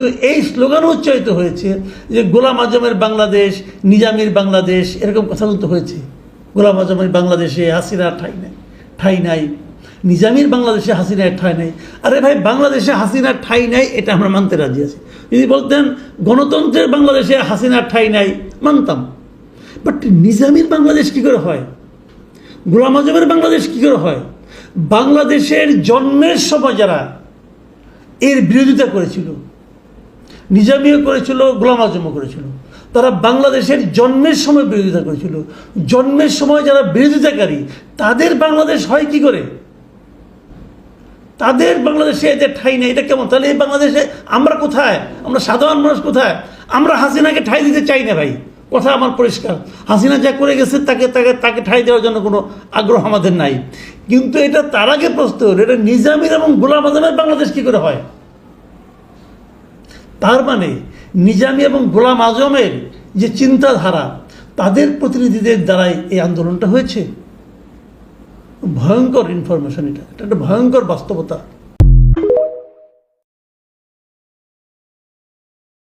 এই স্লোগান উচ্চারিত হয়েছে যে গোলাম আজমের বাংলাদেশ, নিজামীর বাংলাদেশ, এরকম কথা বলতে হয়েছে। গোলাম আজমের বাংলাদেশে হাসিনার ঠাঁই নাই, নিজামীর বাংলাদেশে হাসিনার ঠাঁই নাই। আরে ভাই, বাংলাদেশে হাসিনার ঠাঁই নাই এটা আমরা মানতে রাজি আছি। যদি বলতেন গণতন্ত্রের বাংলাদেশে হাসিনার ঠাঁই নাই, মানতাম। বাট নিজামীর বাংলাদেশ কী করে হয়? গোলাম আজমের বাংলাদেশ কী করে হয়? বাংলাদেশের জন্মের সময় যারা এর বিরোধিতা করেছিল, নিজামীও করেছিল, গোলাম আজমও করেছিল, তারা বাংলাদেশের জন্মের সময় বিরোধিতা করেছিল। জন্মের সময় যারা বিরোধিতাকারী তাদের বাংলাদেশ হয় কি করে? তাদের বাংলাদেশে এদের ঠাঁই নেই, এটা কেমন? তাহলে এই বাংলাদেশে আমরা কোথায়? আমরা সাধারণ মানুষ কোথায়? আমরা হাসিনাকে ঠাঁই দিতে চাই না ভাই, কথা আমার পরিষ্কার। হাসিনা যা করে গেছে তাকে তাকে তাকে ঠাঁই দেওয়ার জন্য কোনো আগ্রহ আমাদের নাই। কিন্তু এটা তার আগে প্রশ্ন হলো, এটা নিজামীর এবং গোলাম আজমের বাংলাদেশ কী করে হয়? তার মানে নিজামী এবং গোলাম আজমের যে চিন্তাধারা, তাদের প্রতিনিধিদের দ্বারাই এই আন্দোলনটা হয়েছে। ভয়ঙ্কর ইনফরমেশন, এটা একটা ভয়ঙ্কর বাস্তবতা।